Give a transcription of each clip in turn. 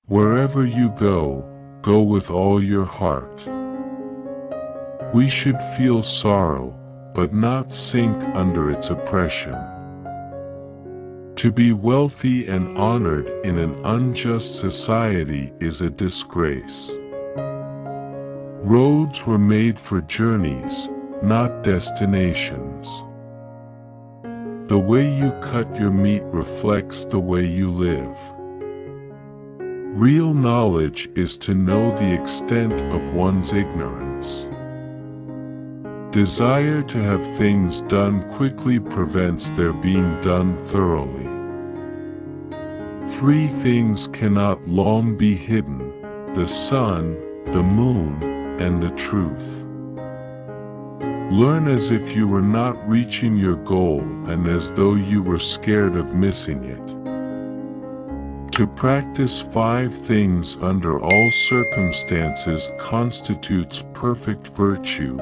Wherever you go, go with all your heart. We should feel sorrow, but not sink under its oppression. To be wealthy and honored in an unjust society is a disgrace. Roads were made for journeys, not destinations. The way you cut your meat reflects the way you live. Real knowledge is to know the extent of one's ignorance. Desire to have things done quickly prevents their being done thoroughly. Three things cannot long be hidden: the sun, the moon, and the truth. Learn as if you were not reaching your goal and as though you were scared of missing it. To practice 5 things under all circumstances constitutes perfect virtue.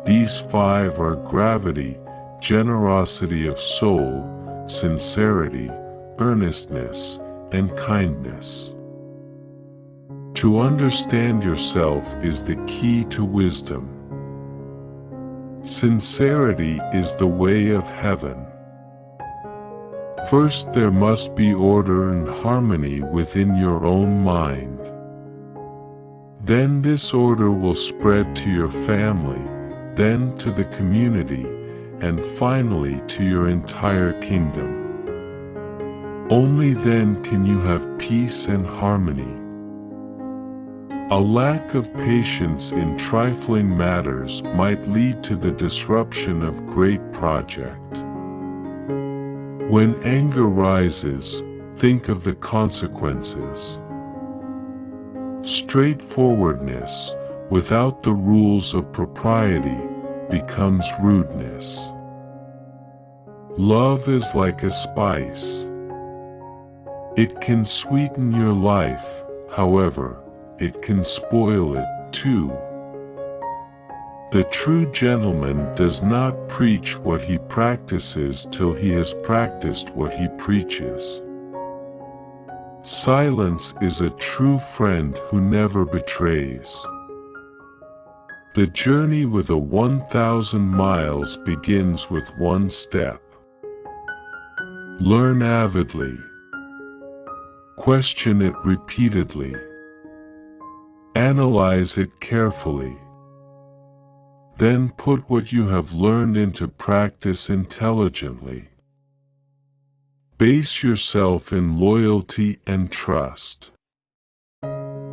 These 5 are gravity, generosity of soul, sincerity, earnestness, and kindness. To understand yourself is the key to wisdom. Sincerity is the way of heaven. First, there must be order and harmony within your own mind. Then this order will spread to your family, then to the community, and finally to your entire kingdom. Only then can you have peace and harmony. A lack of patience in trifling matters might lead to the disruption of great project. When anger rises, think of the consequences. Straightforwardness, without the rules of propriety, becomes rudeness. Love is like a spice. It can sweeten your life, however, it can spoil it too. The true gentleman does not preach what he practices till he has practiced what he preaches. Silence is a true friend who never betrays. The journey with 1,000 miles begins with 1 step. Learn avidly. Question it repeatedly. Analyze it carefully. Then put what you have learned into practice intelligently. Base yourself in loyalty and trust.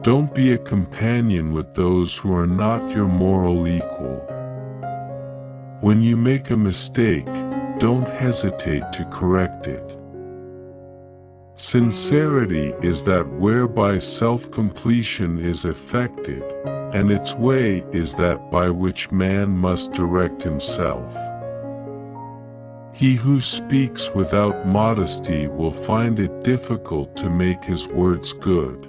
Don't be a companion with those who are not your moral equal. When you make a mistake, don't hesitate to correct it. Sincerity is that whereby self-completion is effected, and its way is that by which man must direct himself. He who speaks without modesty will find it difficult to make his words good.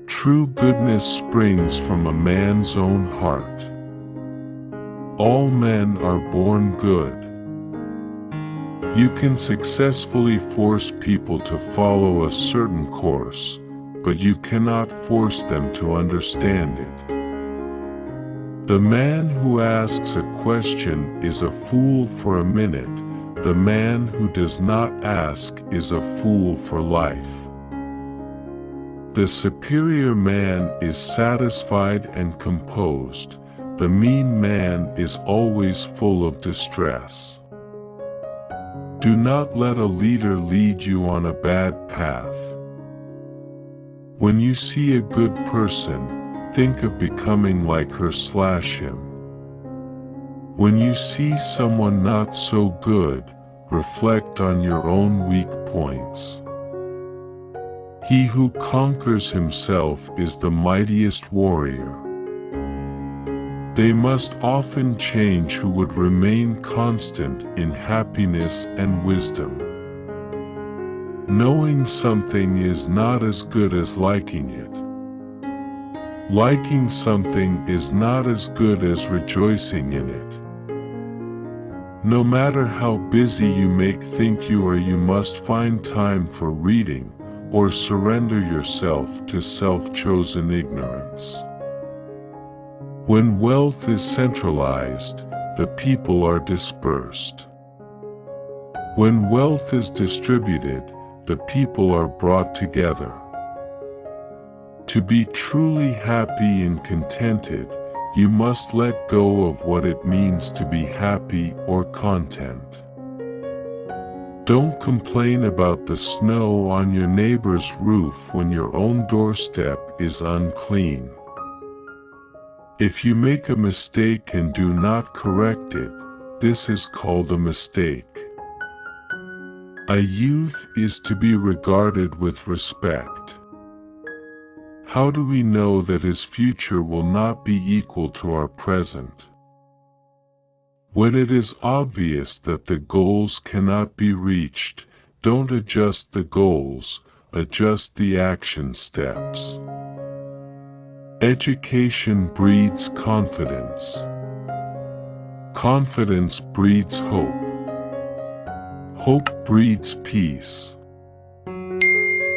True goodness springs from a man's own heart. All men are born good. You can successfully force people to follow a certain course, but you cannot force them to understand it. The man who asks a question is a fool for a minute. The man who does not ask is a fool for life. The superior man is satisfied and composed. The mean man is always full of distress. Do not let a leader lead you on a bad path. When you see a good person, think of becoming like her/him. When you see someone not so good, reflect on your own weak points. He who conquers himself is the mightiest warrior. They must often change who would remain constant in happiness and wisdom. Knowing something is not as good as liking it. Liking something is not as good as rejoicing in it. No matter how busy you may think you are, you must find time for reading, or surrender yourself to self-chosen ignorance. When wealth is centralized, the people are dispersed. When wealth is distributed, the people are brought together. To be truly happy and contented, you must let go of what it means to be happy or content. Don't complain about the snow on your neighbor's roof when your own doorstep is unclean. If you make a mistake and do not correct it, this is called a mistake. A youth is to be regarded with respect. How do we know that his future will not be equal to our present? When it is obvious that the goals cannot be reached, don't adjust the goals, adjust the action steps. Education breeds confidence. Confidence breeds hope. Hope breeds peace.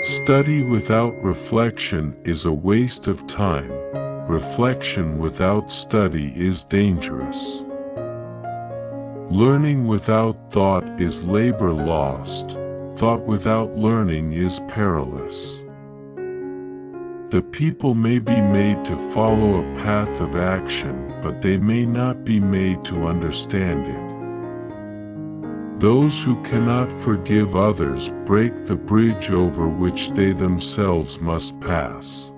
Study without reflection is a waste of time. Reflection without study is dangerous. Learning without thought is labor lost. Thought without learning is perilous. The people may be made to follow a path of action, but they may not be made to understand it. Those who cannot forgive others break the bridge over which they themselves must pass.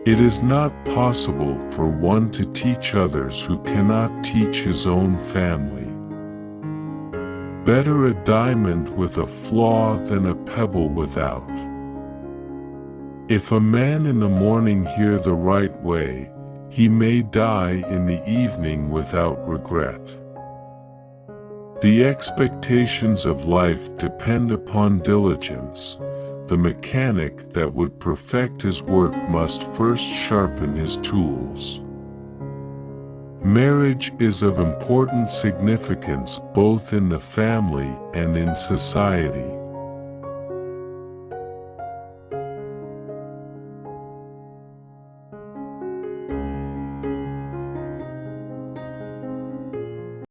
It is not possible for one to teach others who cannot teach his own family. Better a diamond with a flaw than a pebble without. If a man in the morning hear the right way, he may die in the evening without regret. The expectations of life depend upon diligence. The mechanic that would perfect his work must first sharpen his tools. Marriage is of important significance both in the family and in society.